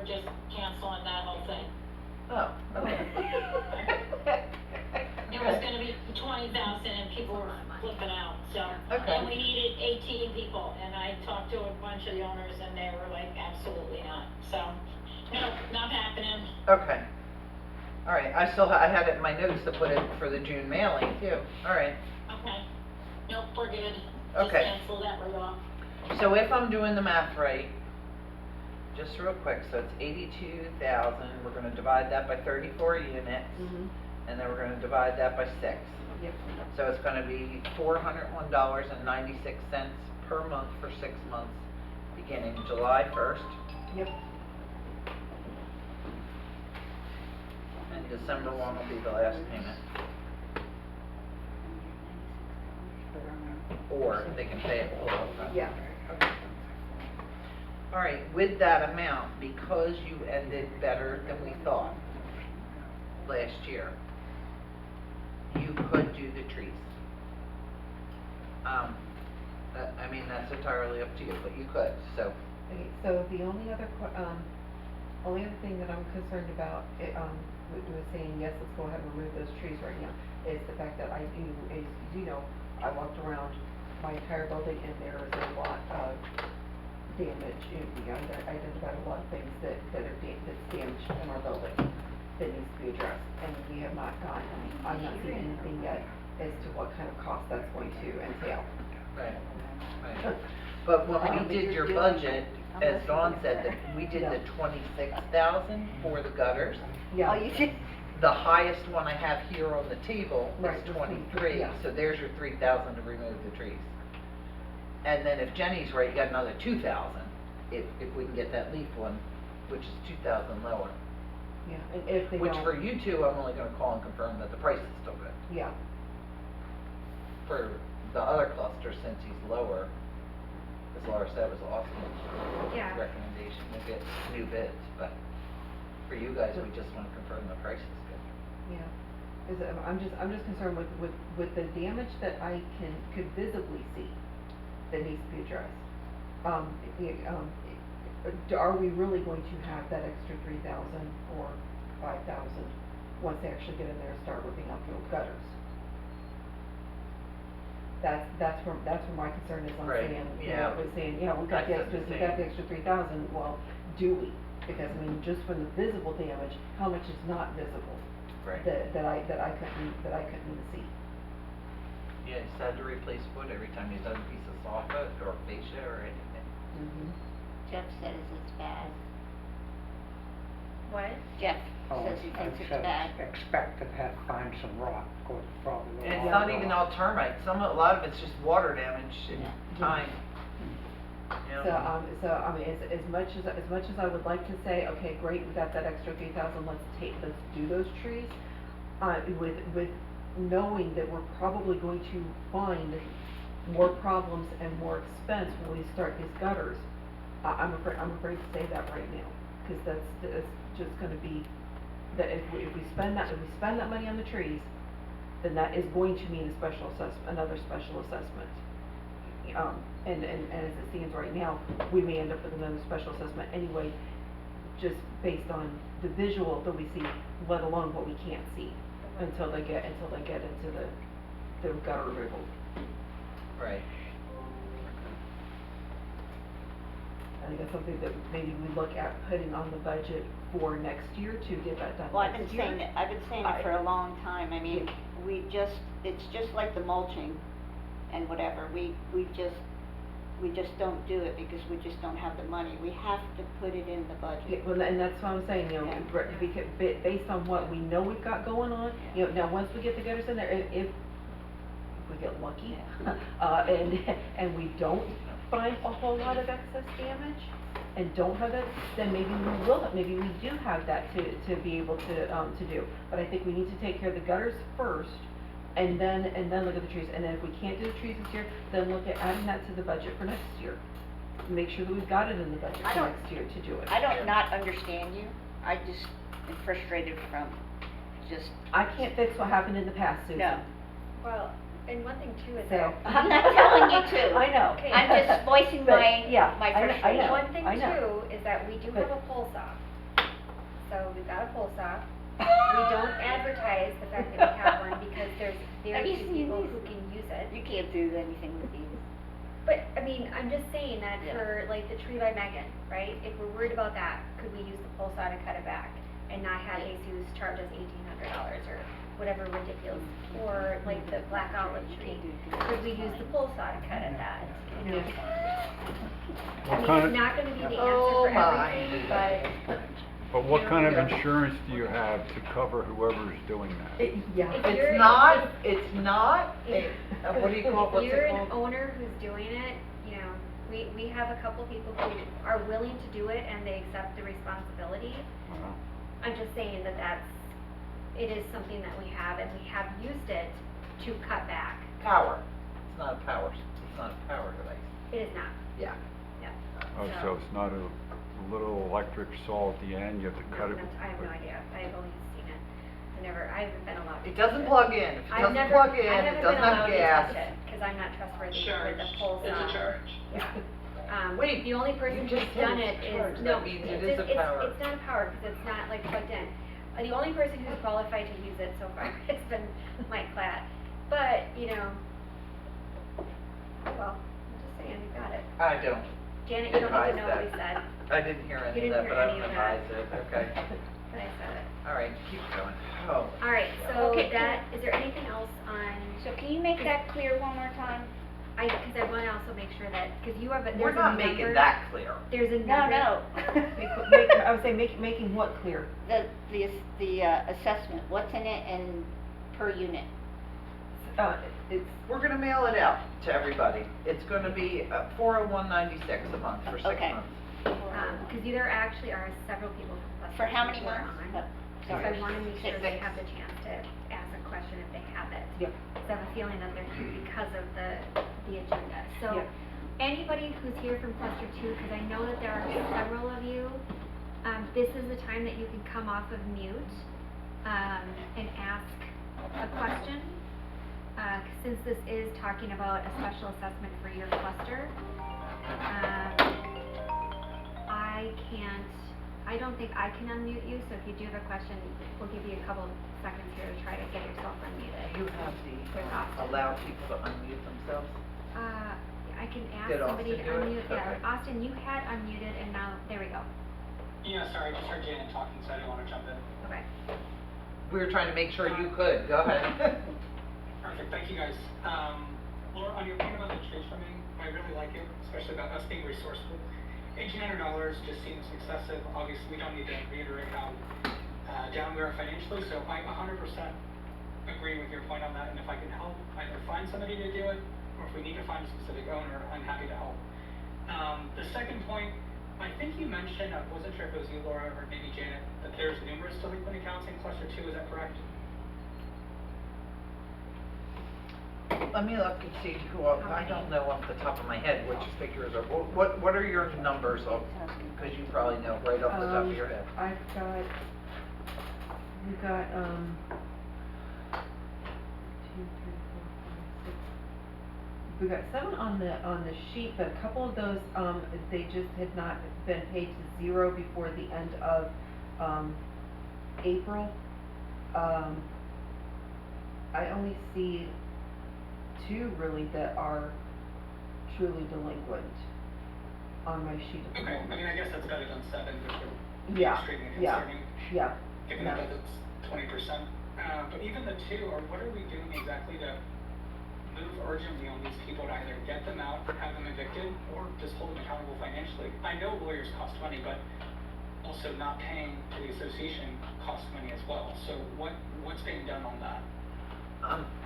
we're just canceling that whole thing. Oh, okay. It was gonna be 20,000 and people were flipping out, so. Okay. And we needed 18 people, and I talked to a bunch of the owners and they were like, absolutely not, so, no, not happening. Okay. All right, I had it in my notes to put it for the June mailing too. All right. Okay, nope, we're good. Okay. Just cancel that right off. So if I'm doing the math right, just real quick, so it's 82,000, we're gonna divide that by 34 units, Mhm. and then we're gonna divide that by 6. Yep. So it's gonna be $401.96 per month for 6 months, beginning July 1st, Yep. and December 1 will be the last payment. Or they can pay it all upfront. Yeah. All right, with that amount, because you ended better than we thought last year, you could do the trees. I mean, that's entirely up to you, but you could, so. Okay, so the only other only other thing that I'm concerned about, we was saying, yes, let's go ahead and remove those trees right now, is the fact that I walked around my entire building and there is a lot of damage. I identified a lot of things that's damaged in our building that needs to be addressed, and we have not I'm not seeing anything yet as to what kind of cost that's going to entail. Right, right. But when we did your budget, as Dawn said, that we did the 26,000 for the gutters. Yeah. Oh, you did? The highest one I have here on the table Right, is was 23, yeah. so there's your 3,000 to remove the trees. And then if Jenny's right, you got another 2,000, if we can get that leaf one, which is 2,000 lower. Yeah, and if they Which don't. for you two, I'm only gonna call and confirm that the price is still good. Yeah, For the other cluster, since he's lower, as Laura said, was awesome. Yeah. Recommendation, we'll get new bids, but for you guys, we just wanna confirm the price is good. yeah. 'Cause I'm just concerned with the damage that I could visibly see that needs to be addressed. Are we really going to have that extra 3,000 or 5,000 once they actually get in there and start ripping out the old gutters? That's where my concern is on Right, saying, yeah. We've got I the said extra, the we've got same. the extra 3,000, well, do we? Because I mean, just from the visible damage, how much is not visible? Right. That I couldn't see. Yeah, he's had to replace wood every time he's done a piece of soffit or fascia or anything. Mm-hmm. Jeff says it's bad. What? Jeff Oh, says he thinks it's said bad. expect to have, find some rot, of course, probably. And it's not even all termite, a lot of it's just water damage and Yeah. time. You know? So I mean, as much as I would like to say, okay, great, we got that extra 3,000, let's do those trees, with knowing that we're probably going to find more problems and more expense when we start these gutters. I'm afraid to say that right now, cause that's just gonna be, that if we spend that money on the trees, then that is going to mean another special assessment. And as it stands right now, we may end up with another special assessment anyway, just based on the visual that we see, let alone what we can't see, until they get into the gutter removal. Right. I think that's something that maybe we look at putting on the budget for next year to get that done Well, I've next been year. saying it for a long time. I mean, it's just like the mulching and whatever. We just don't do it because we just don't have the money. We have to put it in the Yeah, budget. well, and that's what I'm saying, Yeah. because based on what we know we've got going on, now, once we get the gutters in there, if we get lucky, and we don't find a whole lot of excess damage, and don't have it, then maybe we do have that to be able to do. But I think we need to take care of the gutters first, and then look at the trees, and then if we can't do the trees this year, then look at adding that to the budget for next year. Make sure that we've got it in the budget I for don't- next year to do it. I don't not understand you. I just am frustrated from just, I can't fix what happened in the past, Susan. No. Well, and one thing too is So. that. I'm not telling you to. I know. Okay. I'm just voicing But, my, yeah, my I know. frustration. One thing I know. too is that we do have a pole saw. so we've got a pole saw. We don't advertise the fact that we have one because there's Have very you few seen people these? who can use it. You can't do anything with these. But, I mean, I'm just saying that Yeah. for like the tree by Megan, right? If we're worried about that, could we use the pole saw to cut it back? And not have Yeah. Jesus charge us $1,800 or whatever ridiculous, or like the black olive tree. Could we use the pole saw to cut at that, you know? I What mean, kind it's of, not gonna be the Oh, answer for my. everything, but But what kind of Yeah. insurance do you have to cover whoever's doing that? Yeah. If It's you're- not, it's not, if- what do you call, if what's you're it an called? owner who's doing it, you know, we have a couple people who are willing to do it and they accept the responsibility. Uh, I'm just saying that it is something that we have and we have used it to cut back. Power. It's not a power, it's not a power device. It is not, Yeah. yeah. Oh, so it's not a little electric saw at the end, you have to No, cut it? I have no idea, I've only seen it, I haven't been allowed to It touch doesn't plug in. If it I've doesn't never, plug in, I it haven't been doesn't have allowed to gas. touch it, cause I'm not trustworthy with Charge. the pole saw. It's a charge. Yeah. Wait, The only person you who's just said done it's it charged. is, That no, means it's, it is a power. it's not a power, cause it's not like plugged in. The only person who's qualified to use it so far has been Mike Platt, but, you know, oh well, I'm just saying, you got it. I don't. Janet, you don't need Advise to know what we that. said, I didn't hear any You of that, didn't but hear I any don't of that. advise it, okay. but I said it. All right, keep going. Oh, Alright, so Okay, that, is there anything else on, So can you make that clear one more time? cause I wanna also make sure that, cause you have a, we're there's a not number. making that clear. There's a No, number. no. I would say making what clear? The assessment, what's in it and per unit? It's, We're gonna mail it out to everybody. It's gonna be $401.96 a month for 6 Okay. months. Cause there actually are several people from Cluster For how Two many who are months? on. Oh, So sorry. I wanna make sure they 6. have the chance to ask a question if they have it. Yep. Cause I have a feeling that they're here because of the agenda. So, Yep. anybody who's here from Cluster Two, cause I know that there are several of you, this is the time that you can come off of mute, and ask a question. Since this is talking about a special assessment for your cluster, I don't think I can unmute you, so if you do have a question, we'll give you a couple seconds here to try to get yourself unmuted. You have There's the, Austin. allow people to unmute themselves? I can ask Did somebody to Austin do it? unmute, yeah, Okay. Austin, you had unmuted and now, there we go, Yeah, sorry, I just heard Janet talking, so I didn't want to jump in. okay. We were trying to make sure you could. Go ahead. Perfect, thank you guys. Laura, on your point about the tree trimming, I really like it, especially about us being resourceful. $1,800 just seems excessive. Obviously, we don't need to reiterate how down we are financially, so I 100% agree with your point on that, and if I can help either find somebody to do it, or if we need to find a specific owner, I'm happy to help. The second point, I think you mentioned, I wasn't sure if it was you, Laura, or maybe Janet, that there's numerous delinquent accounts in cluster 2, is that correct? Let me look and see who, I don't know off the top of my head which figures are, what are your numbers of, cause you probably know right off the top of your head. I've got, we've got, 2, 3, 4, 5, 6. We got 7 on the sheet, but a couple of those, they just had not been paid to 0 before the end of, April. I only see 2 really that are truly delinquent on my sheet at the Okay, I moment. mean, I guess that's better than 7, which would be Yeah, extremely yeah. concerning, Yeah, given yeah. that it's 20%. But even the 2, or what are we doing exactly to move urgently on these people to either get them out, have them evicted, or just hold them accountable financially? I know lawyers cost money, but also not paying to the association costs money as well. So what's being done on that?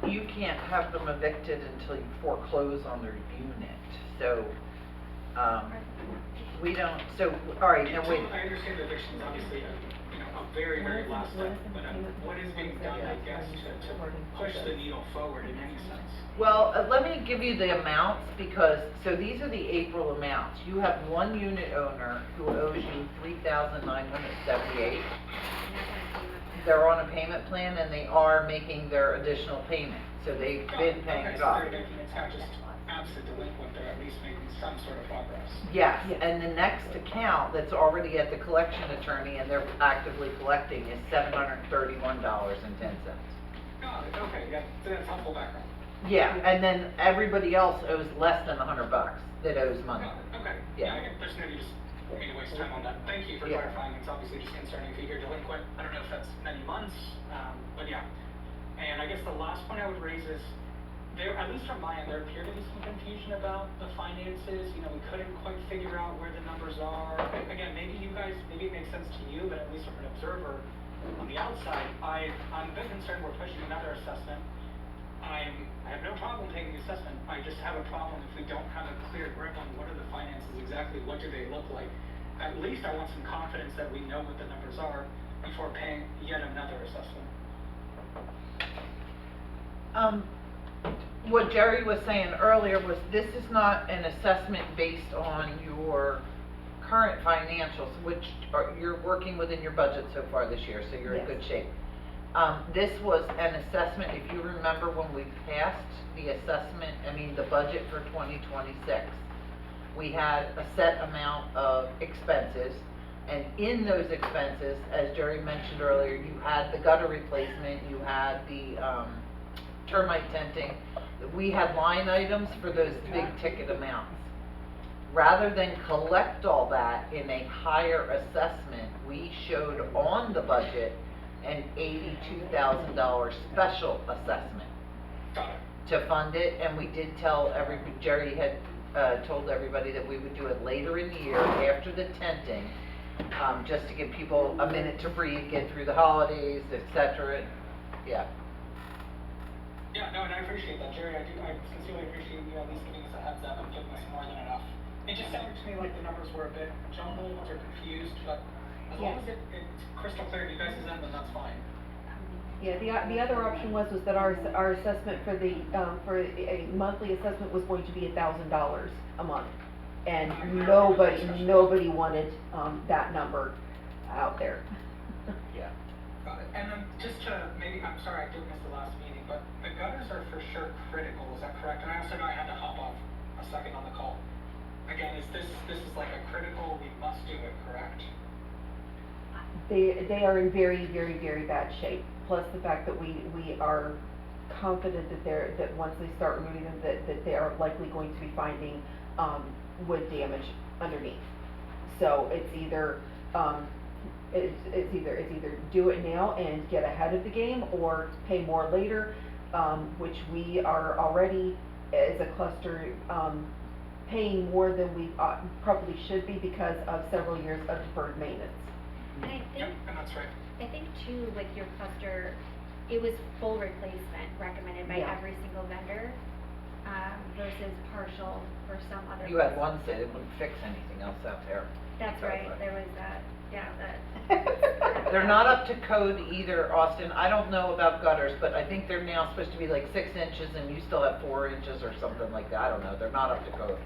You can't have them evicted until you foreclose on their unit, so, we don't, so, alright, now wait. I understand eviction is obviously a very, very last step, but what is being done, I guess, to push the needle forward in any sense? Well, let me give you the amounts, because, so these are the April amounts. You have one unit owner who owes you $3,978. They're on a payment plan and they are making their additional payment, so they've been paying it off. Okay, so they're making, it's not just a delinquent, they're at least making some sort of progress. Yes, Yes. and the next account that's already at the collection attorney and they're actively collecting is $731.10. Got it, okay, yeah, so that's helpful background. Yeah, and then everybody else owes less than $100 that owes money. Got it, okay. Yeah. I guess there's no use for me to waste time on that. Thank you for Yeah. clarifying. It's obviously just concerning if you're delinquent. I don't know if that's many months, but yeah. And I guess the last point I would raise is, there, at least from my end, there appeared to be some confusion about the finances. You know, we couldn't quite figure out where the numbers are. Again, maybe you guys, maybe it makes sense to you, but at least from an observer on the outside, I'm a bit concerned we're pushing another assessment. I have no problem taking the assessment. I just have a problem if we don't have a clear grip on what are the finances exactly, what do they look like. At least I want some confidence that we know what the numbers are before paying yet another assessment. What Jerry was saying earlier was this is not an assessment based on your current financials, which are, you're working within your budget so far this year, so you're in Yes. good shape. This was an assessment, if you remember when we passed the assessment, the budget for 2026, we had a set amount of expenses, and in those expenses, as Jerry mentioned earlier, you had the gutter replacement, you had the, termite tenting. We had line items for those big ticket amounts. Rather than collect all that in a higher assessment, we showed on the budget an $82,000 special assessment Got it. to fund it, and we did tell Jerry had, told everybody that we would do it later in the year after the tenting, just to give people a minute to breathe, get through the holidays, etc. Yeah. Yeah, no, and I appreciate that, Jerry. I sincerely appreciate you at least giving us a heads up and giving us more than enough. It just sounded to me like the numbers were a bit jumbled or confused, but as long as it's crystal clear to you guys' end, then that's fine. Yeah, the other option was that our assessment for the, for a monthly assessment was going to be $1,000 a month. And nobody wanted, that number out there. Yeah. Got it. And then just to maybe, I'm sorry I did miss the last meeting, but the gutters are for sure critical, is that correct? And I also know I had to hop off a second on the call. Again, this is like a critical, we must do it, correct? They are in very, very, very bad shape, plus the fact that we are confident that once they start removing them, that they are likely going to be finding, wood damage underneath. So it's either, it's either do it now and get ahead of the game, or pay more later, which we are already, as a cluster, paying more than we probably should be because of several years of deferred maintenance. And I Yep, think, and that's right. I think too, with your cluster, it was full replacement recommended by Yeah. every single vendor, versus partial for some other. You had places. one say it wouldn't fix anything else out there. That's Because right, of- there was that, yeah, that. They're not up to code either, Austin. I don't know about gutters, but I think they're now supposed to be like 6 inches and you still have 4 inches or something like that. I don't know. They're not up to code.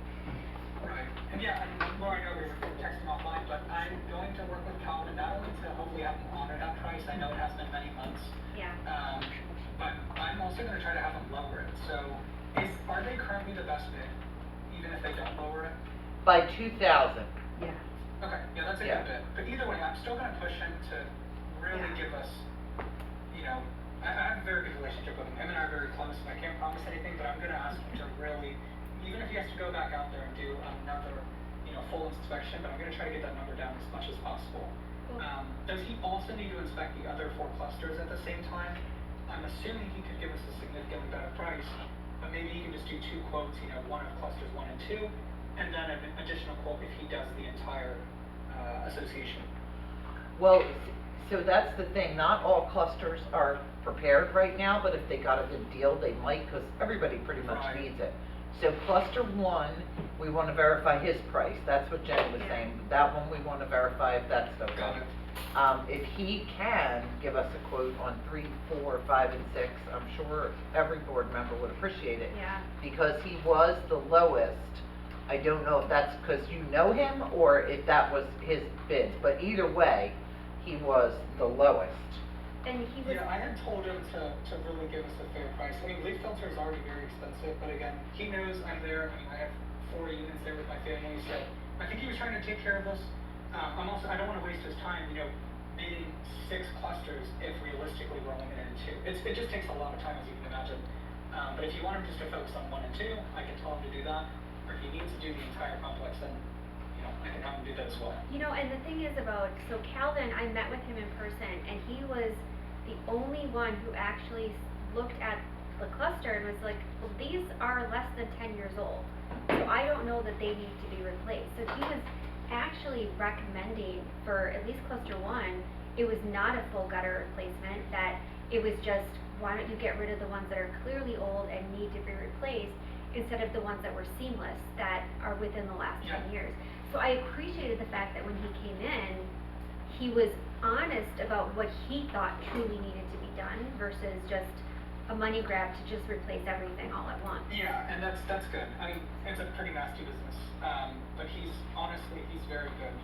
Right. And yeah, and Laura, I know we were texting offline, but I'm going to work with Calvin not only to hopefully have him honor that price. I know it has been many months. Yeah. But I'm also going to try to have them lower it. So are they currently the best bid, even if they don't lower it? By 2,000. Yeah. Okay, yeah, that's a Yeah. good bit. But either way, I'm still gonna push him to really give us, you know, I have a very good relationship with him. Him and I are very close, and I can't promise anything, but I'm gonna ask him to really, even if he has to go back out there and do another, full inspection, but I'm gonna try to get that number down as much as possible. Cool. Does he also need to inspect the other 4 clusters at the same time? I'm assuming he could give us a significantly better price, but maybe he can just do 2 quotes, one of clusters 1 and 2, and then an additional quote if he does the entire association. Well, so that's the thing. Not all clusters are prepared right now, but if they got a good deal, they might, because everybody pretty much Right. needs it. So cluster 1, we want to verify his price. That's what Jenny was Yeah. saying. That one we want to verify if that's still Got going. it. If he can give us a quote on 3, 4, 5, and 6, I'm sure every board member would appreciate it. Yeah. Because he was the lowest. I don't know if that's because you know him or if that was his bids, but either way, he was the lowest. and he was, Yeah, I had told him to really give us a fair price. I mean, leaf filter is already very expensive, but again, he knows I'm there. I mean, I have 4 units there with my family, so I think he was trying to take care of us. I don't want to waste his time, bidding 6 clusters if realistically we're only going to do 2. It just takes a lot of time, as you can imagine. But if you want him just to focus on 1 and 2, I can tell him to do that. Or if he needs to do the entire complex, then, I can have him do that as well. and the thing is so Calvin, I met with him in person, and he was the only one who actually looked at the cluster and was like, well, these are less than 10 years old, so I don't know that they need to be replaced. So he was actually recommending for at least cluster 1, it was not a full gutter replacement, that it was just, why don't you get rid of the ones that are clearly old and need to be replaced, instead of the ones that were seamless, that are within the last 10 years. So I appreciated the fact that when he came in, he was honest about what he thought truly needed to be done versus just a money grab to just replace everything all at once. Yeah, and that's good. I mean, it's a pretty nasty business, but he's very good,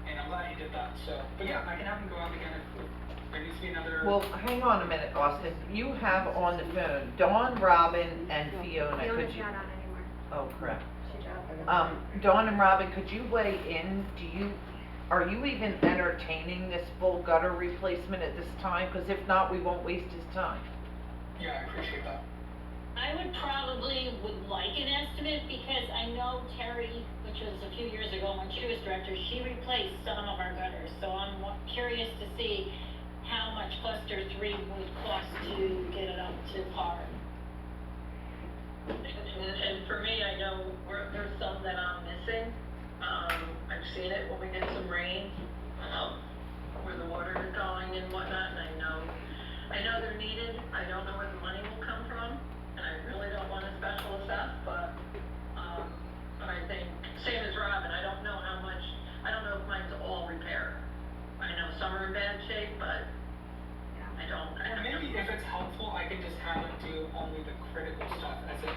and I'm glad he did that. So, but yeah, I can have him go out again if there needs to be another. Well, hang on a minute, Austin. You have on the phone Dawn, Robin, and Fiona. Fiona's Could you? not on anymore. Oh, crap. She dropped. Dawn and Robin, could you weigh in? Are you even entertaining this full gutter replacement at this time? Because if not, we won't waste his time. Yeah, I appreciate that. I would like an estimate, because I know Terry, which was a few years ago when she was director, she replaced some of our gutters, so I'm curious to see how much cluster 3 would cost to get it up to par. And for me, I know there's some that I'm missing. I've seen it when we get some rain, where the water is going and whatnot, and I know they're needed. I don't know where the money will come from, and I really don't want to special assess, but I think, same as Robin, I don't know if mine's all repair. I know some are in bad shape, but I don't. Maybe if it's helpful, I can just have him do only the critical stuff, as in,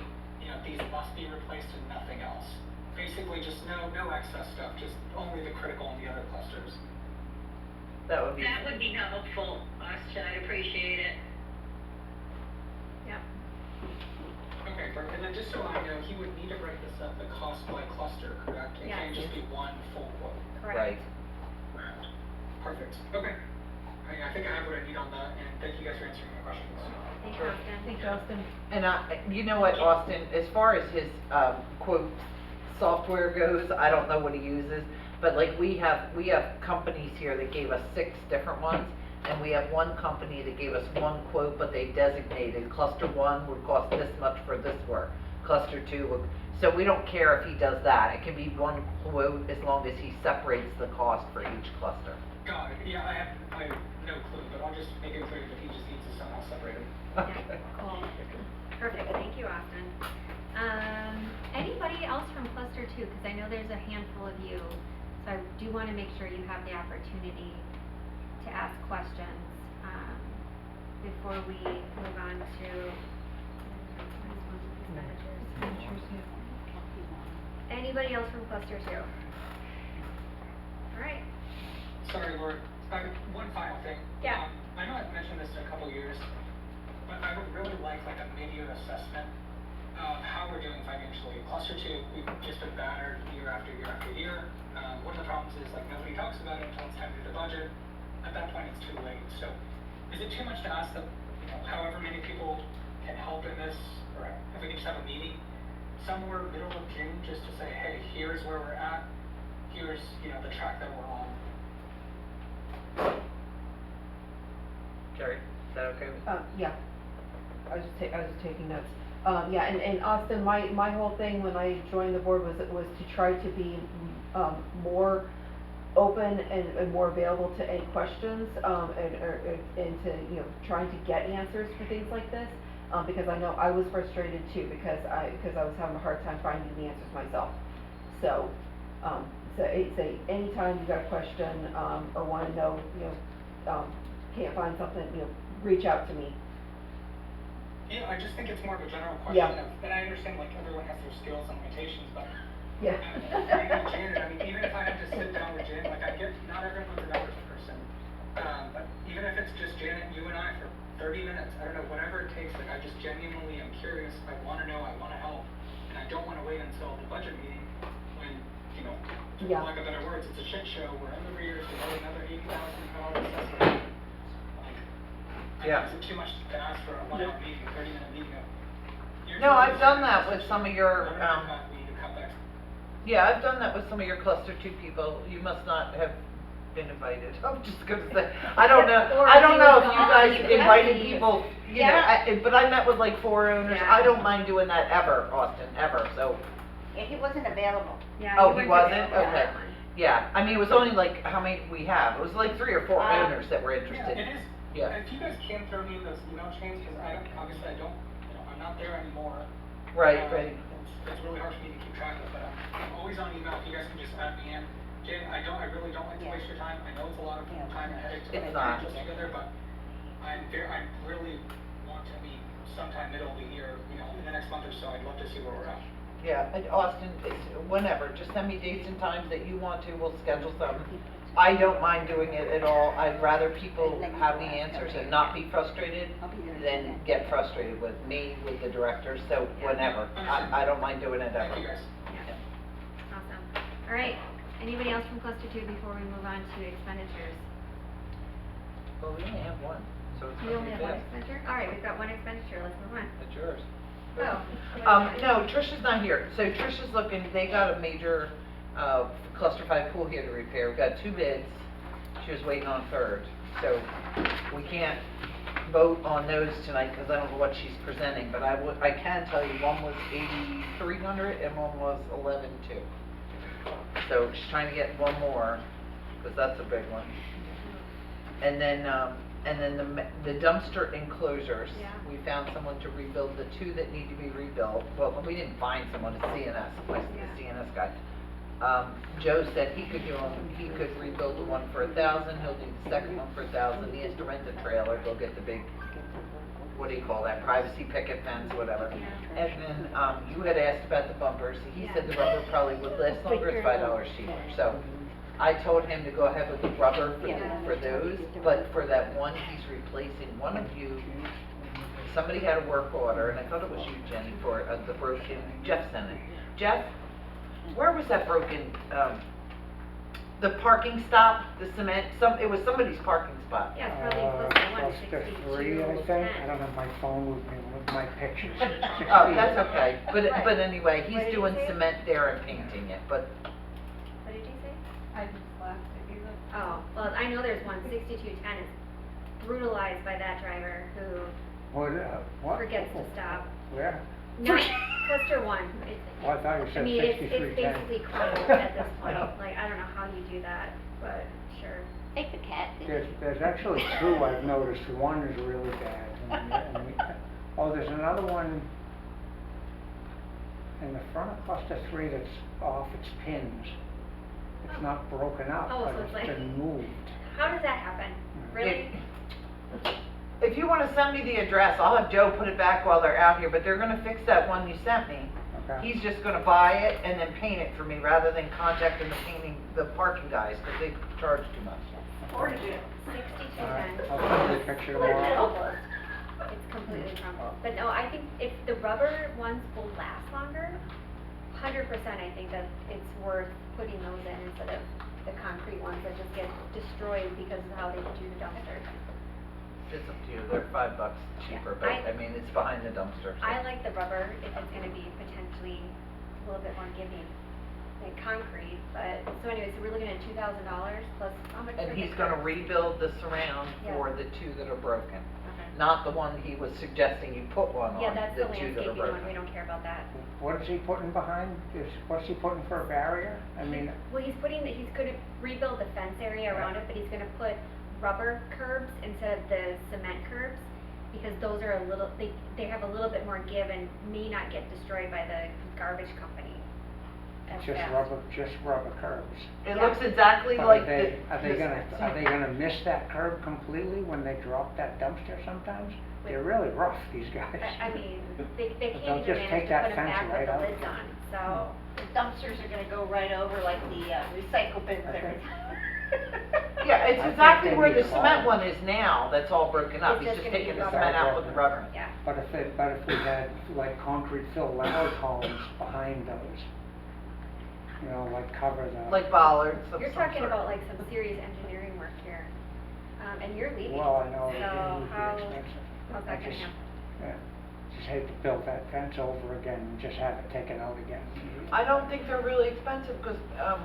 these must be replaced and nothing else. Basically, just no excess stuff, just only the critical and the other clusters. That would be helpful, Austin, I'd appreciate it. Yep. Okay, perfect. And then just so I know, he would need to break this up, the cost by cluster, correct? It can't Yes. just be one full quote. right. Correct. Perfect. Okay. I think I have what I need on that, and thank you guys for answering my questions. Thanks, Sure. Austin. Thanks, Austin. And you know what, Austin, as far as his, quote, software goes, I don't know what he uses, but like we have companies here that gave us 6 different ones, and we have one company that gave us 1 quote, but they designated cluster 1 would cost this much for this work, cluster 2 would, so we don't care if he does that. It can be 1 quote as long as he separates the cost for each cluster. Got it. Yeah, I have no clue, but I'll just make it clear that he just needs to somehow separate it. Okay. Cool. Perfect, thank you, Austin. Anybody else from cluster 2, because I know there's a handful of you, so I do want to make sure you have the opportunity to ask questions, before we move on to expenditures. Anybody else from cluster 2? Alright, Sorry, Laura. One final thing. Yeah. I know I've mentioned this in a couple years, but I would really like a mid-year assessment of how we're doing financially. Cluster 2, we've just been battered year after year after year. One of the problems is nobody talks about it until it's time to do the budget. At that point, it's too late. So, is it too much to ask that however many people can help in this, or if we can just have a meeting somewhere middle of June, just to say, hey, here's where we're at. Here's the track that we're on. Jerry, is that okay with you? Yeah, I was just taking notes. Yeah, and Austin, my whole thing when I joined the board was to try to be, more open and more available to any questions, and to, trying to get answers for things like this. Because I know I was frustrated too, because I was having a hard time finding the answers myself. So, say anytime you got a question, or wanna know, can't find something, reach out to me. Yeah, I just think it's more of a general Yeah. question of, and I understand everyone has their skills and limitations, but Yeah. being Janet, I mean, even if I have to sit down with Janet, I get, not everyone's a numbers person. But even if it's just Janet, you and just genuinely am curious, I wanna know, I wanna help, and I don't wanna wait until the budget meeting when, you know, Yeah. for lack of better words, it's a shit show, we're in the rears, we owe another $80,000 assessment. Like, I Yeah. think it's too much to ask for a 1 hour meeting, 30-minute meeting of. here's No, what I've we're done doing, that with some of your, we need to cut back. yeah, I've done that with some of your cluster two people. You must not have been invited. I'm just gonna say, I don't know, Or I don't he know was if you gone, guys he could have invited been. people, you know, Yeah. but I met with like 4 owners. Yeah. I don't mind doing that ever, Austin, ever, so, Yeah, he wasn't available. Yeah, Oh, you he weren't wasn't? available for Okay. that one. yeah. I mean, it was only like, how many we have? It was like 3 or 4 owners that were Yeah, interested. it is. Yeah. If you guys can throw me in those email chains, because obviously I don't, you know, I'm not there anymore. Right, right. It's really hard for me to keep track of, but I'm always on email. If you guys can just add me in. Jay, I really don't like to Yeah. waste your time. I know it's a lot of Yeah. time and headache to It's put not. this together, but I really want to meet sometime middle of the year, you know, in the next month or so. I'd love to see where we're at. Yeah, and Austin, it's whenever, just send me dates and times that you want to, we'll schedule something. I don't mind doing it at all. I'd rather people have the answers and not be frustrated than get frustrated with me, with the directors, so whenever. I don't mind doing it ever. Thank you guys. Awesome. All right, anybody else from cluster two before we move on to expenditures? Well, we only have one, so it's You gonna only be have one fast. expenditure? All right, we've got one expenditure, let's move on. It's yours. Oh. No, Tricia's not here, so Tricia's looking, they got a major, cluster 5 pool here to repair, we got 2 bids, she was waiting on a third, so we can't vote on those tonight, cause I don't know what she's presenting, but I can tell you, one was 8,300 and one was 11,200. So she's trying to get one more, cause that's a big one. And then the dumpster enclosures, Yeah. we found someone to rebuild the 2 that need to be rebuilt. Well, we didn't find someone, it's CNS, the CNS guy. Joe said he could rebuild the one for 1,000, he'll do the second one for 1,000, he has to rent the trailer, go get the big, what do you call that, privacy picket fence, whatever. Yeah. And then, you had asked about the bumpers, he said the rubber probably would last longer, it's $5 cheaper, so. I told him to go ahead with the rubber for those, but for that one he's replacing, one of you, somebody had a work order, and I thought it was you, Jenny, for the broken, Jeff sent it. Jeff, where was that broken, the parking stop, the cement, it was somebody's parking spot. Yeah, it's probably close to Cluster 3, 162, I think. 10. I don't have my phone with me with my pictures. Oh, that's okay, but anyway, What he's did he doing say? cement there and painting it, but, What did you say? I just laughed at you. Oh, well, I know there's one, 6210 is brutalized by that driver who What? forgets to stop. Where? Not cluster one, it's, Oh, I thought you I said mean, it's 6310. basically crumbled at this point, like, I don't know how you do that, but sure. Take the cat. There's actually 2 I've noticed. One is really bad. There's another one in the front of cluster 3 that's off its pins. It's Oh. not broken up, Oh, but so it's it's like- been moved. How does that happen? Really? if you wanna send me the address, I'll have Joe put it back while they're out here, but they're gonna fix that one you sent me. Okay. He's just gonna buy it and then paint it for me, rather than contacting the parking guys, cause they charge too much. All right, 6210. I'll send you a picture tomorrow. It's completely crumbled. But no, I think if the rubber ones will last longer, 100% I think that it's worth putting those in instead of the concrete ones that just get destroyed because of how they do the dumpster. It's up to you, they're $5 cheaper, but I mean, it's behind the dumpster. so. I like the rubber if it's gonna be potentially a little bit more giving than concrete, but, so anyways, so we're looking at $2,000 plus how much? And for he's the gonna curb? rebuild the surround Yeah. for the 2 that are broken. Okay. Not the one he was suggesting you put one on, Yeah, that's the 2 that are landscaping broken. one, we don't care about that. What is he putting behind? What's he putting for a barrier? I mean, Well, he's gonna rebuild the fence area around it, but he's gonna put rubber curbs instead of the cement curbs, because those are they have a little bit more give and may not get destroyed by the garbage company. as fast. just rubber curbs. It Yeah. looks exactly But like are they gonna miss that curb completely when they drop that dumpster sometimes? They're really rough, these guys. I mean, they But can't they'll even just manage take to that put them fence back right with the out. lids on, so. The dumpsters are gonna go right over like the recycle bins every time. Yeah, it's I think exactly they where need the to cement follow. one is now, that's all broken up, It's he's just just gonna be taking the rubber. cement out with the rubber. Yeah. But if we had like concrete fill level columns behind those, you know, like cover the. Like bollards of You're some talking sort. about like some serious engineering work here, and you're leaving. Well, I know, it So would be how, expensive. how's I that gonna just- happen? Yeah, just hate to build that fence over again and just have it taken out again. I don't think they're really expensive, cause,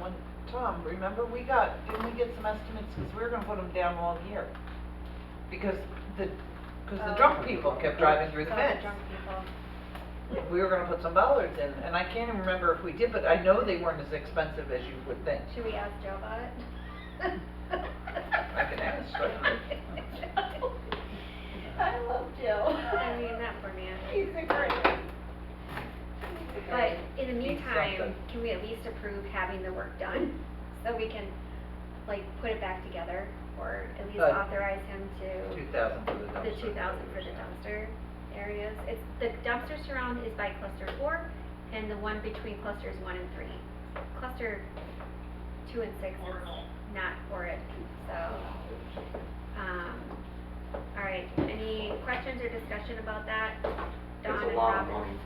when, Tom, remember didn't we get some estimates, cause we were gonna put them down all year? Because the drunk people kept driving through the So fence. drunk people. We were gonna put some bollards in, and I can't even remember if we did, but I know they weren't as expensive as you would think. Should we ask Joe about it? I can ask, certainly. I love Joe. I mean, that poor man. He's a great. But in the He's meantime, something. can we at least approve having the work done? So we can, like, put it back together, or at least authorize him to. 2,000 for the dumpster. The 2,000 for the dumpster areas. It's, the dumpster surround is by cluster 4, and the one between clusters 1 and 3. Cluster 2 and 6 is not for it, so, alright, any questions or discussion about that? Don It's and a lot of Robin? money.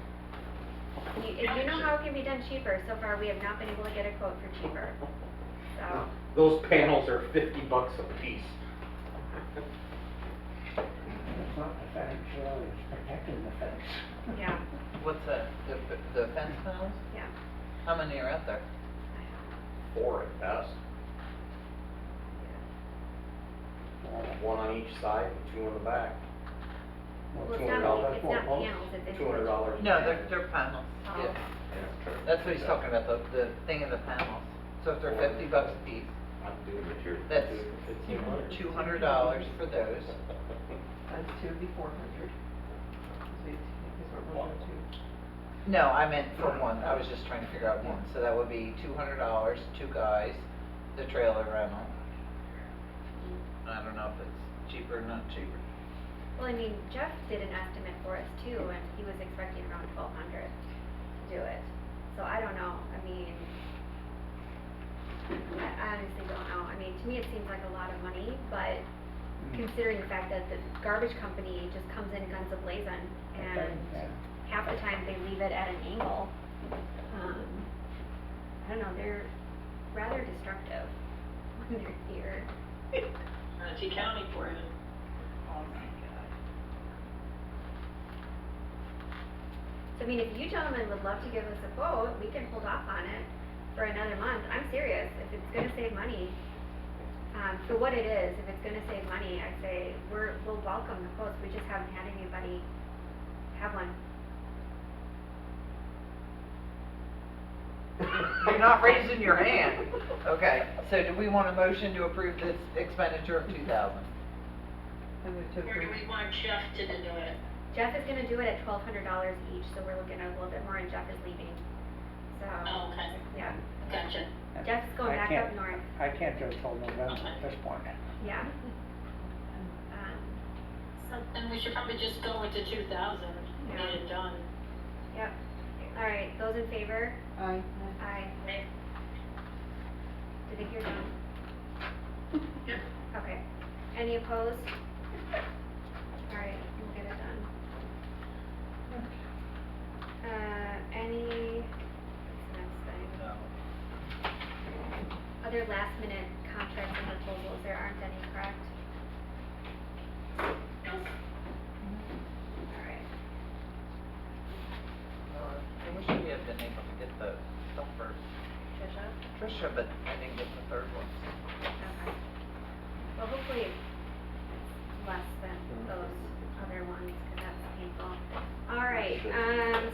If you know how it can be done cheaper, so far we have not been able to get a quote for cheaper, so, Those panels are $50 a piece. It's not the fence, really, it's protecting the fence. yeah, What's that, the fence panels? yeah. How many are out there? 4 at best. One on each side, and 2 on the back. Well, it's $200. not, it's not panels, it's individual. $200. No, they're panels, Oh. yeah. That's what he's talking about, the thing in the panels. So if they're $50 a piece, I'm doing it here. That's $1,500. $200 for those. Times 2 would be 400. Is what we're going to. No, I meant for one, I was just trying to figure out one, so that would be $200, 2 guys, the trailer rental. I don't know if it's cheaper or not cheaper. Well, I mean, Jeff did an estimate for us too, and he was expecting around 1,200 to do it. So I don't know, I mean, I honestly don't know. I mean, to me, it seems like a lot of money, but considering the fact that the garbage company just comes in guns a-blazing, and Yeah. half the time they leave it at an angle. I don't know, they're rather destructive when they're here. Manatee County for you. Oh my God. So I mean, if you gentlemen would love to give us a quote, we can hold off on it for another month. I'm serious, if it's gonna save money, for what it is, if it's gonna save money, I say, we'll welcome the quotes, we just haven't had anybody have one. You're not raising your hand. Okay, so do we want a motion to approve this expenditure of 2,000? I move to Or do approve. we want Jeff to do it? Jeff is gonna do it at $1,200 each, so we're looking at a little bit more, and Jeff is leaving, so, Oh, okay, yeah. gotcha. Jeff's going I back can't- up north, I can't do it till November at this point. yeah. So then we should probably just go with the 2,000, and get it done. Yep, alright, those in favor? Aye. Aye. Did they hear John? Yep. Okay, any opposed? Alright, we'll get it done. Any, what's the next thing? No. Other last minute contracts and proposals, there aren't any, correct? Nope. Alright, I wish we had been able to get the stuff for Tricia? Tricia, but I didn't get the third one. Okay. Well, hopefully it's less than those other ones, cause that's painful. Alright,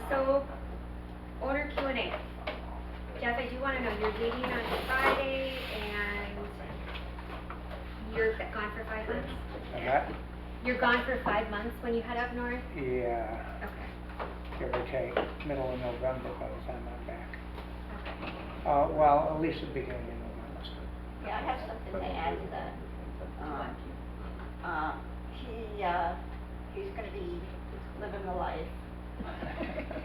so, owner Q&A. Jeff, I do wanna know, you're leaving on Friday, and you're gone for 5 months? And that, You're gone for 5 months when you head up north? yeah, Okay, give or take, middle of November by the time I'm back. okay. Well, at least the beginning of November. Yeah, I have something to add to that. He's gonna be living the life.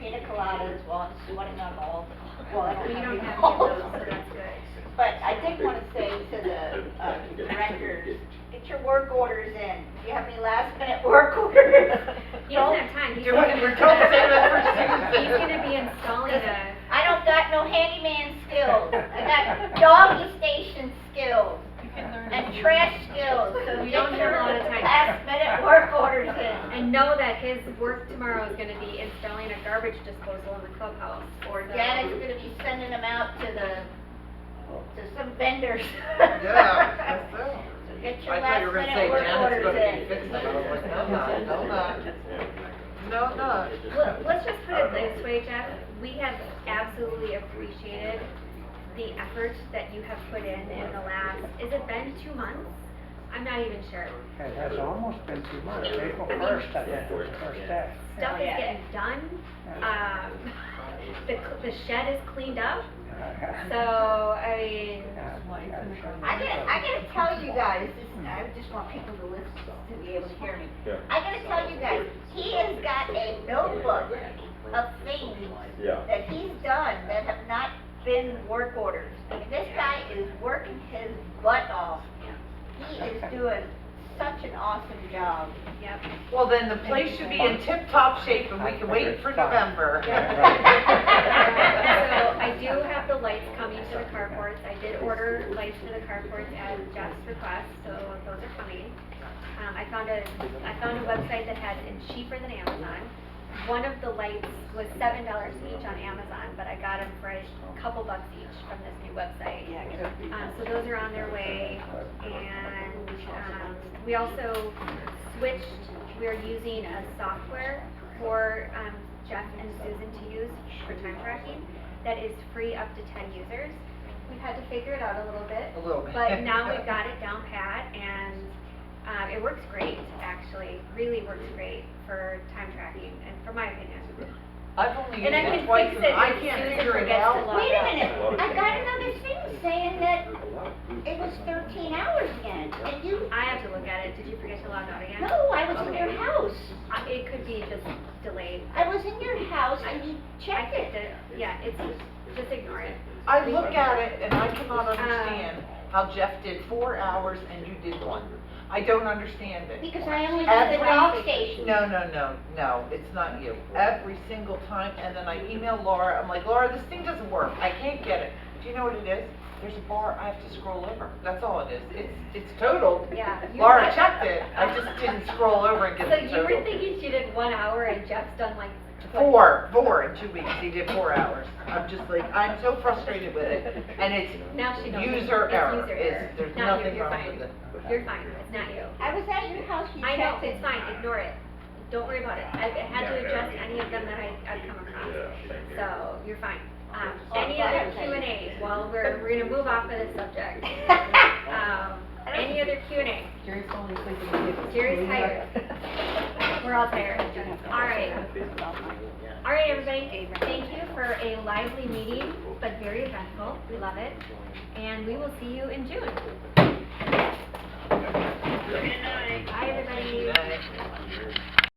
Pina coladas while I'm sweating on all, well, I We don't don't have have any any of those, so balls. that's good. But I did wanna say to the, contractors, get your work orders in. If you have any last minute work orders. He doesn't have time. He's Do it. We're told to save it for Susan. He's gonna be installing a, I don't got no handyman skills. I got doggy station skills and trash skills. So We get don't have your a lot of time. last minute work orders in. and know that his work tomorrow is gonna be installing a garbage disposal in the clubhouse. Or So- Janet's gonna be sending them out to some vendors. Yeah, that's it. So get your I thought you last were gonna minute say work Janet's orders gonna be in. fixing it. I was like, no, not. No, not. Let's just put it this way, Jeff, we have absolutely appreciated the effort that you have put in the last, has it been 2 months? I'm not even sure. It has almost been 2 months, April 1st, I think, was the first day. Stuff is getting done, the shed is cleaned up, so, I mean, I gotta tell you guys, I just want people to listen, to be able to hear me. Yeah. I gotta tell you guys, he has got a notebook of things Yeah. that he's done that have not been work orders. I mean, this guy is working his butt off. He is doing such an awesome job. yep. Well, then the place should be in tip-top shape and we can wait for November. So I do have the lights coming to the carports. I did order lights for the carports at Jeff's request, so those are coming. I found a website that had it cheaper than Amazon. One of the lights was $7 each on Amazon, but I got them for a couple bucks each from this new website. So those are on their way, and we also switched. We're using a software for Jeff and Susan to use for time tracking that is free up to 10 users. We've had to figure it out a little bit. A little bit. But now we've got it down pat, and it works great, actually. Really works great for time tracking, and for my opinion. I've only used And I it can twice fix and it I if can't Susan figure it forgets to out. log Wait a out. minute, I got another thing saying that it was 13 hours again, and you, I have to look at it. Did you forget to log out again? no, I was in your house. It could be just delayed. I was in your house and you I checked fixed it. it. Yeah, it's, just ignore it. I look at it and I cannot understand how Jeff did 4 hours and you did 1. I don't understand it. Because I only did the dog station. No, it's not you. Every single time, and then I email Laura, I'm like, Laura, this thing doesn't work, I can't get it. Do you know what it is? There's a bar, I have to scroll over, that's all it is. It's totaled. Yeah. you Laura had- checked it, I just didn't scroll over and get So the you were total. thinking she did 1 hour and Jeff's done like. 4 in 2 weeks, he did 4 hours. I'm just like, I'm so frustrated with it, and it's Now she knows. user It's error, user error. there's Not you, nothing you're wrong fine. with it. You're fine, it's not you. I was at your house, you I know, checked it. it's fine, ignore it. Don't worry about it. I've had to adjust any of them that I've come across. So, you're fine. Any other Q&A while we're gonna move off of this subject. Any other Q&A? Jerry's falling asleep at the table. Jerry's tired. We're all tired. Alright. Alright, everybody, thank you for a lively meeting, but very eventful. We love it. And we will see you in June.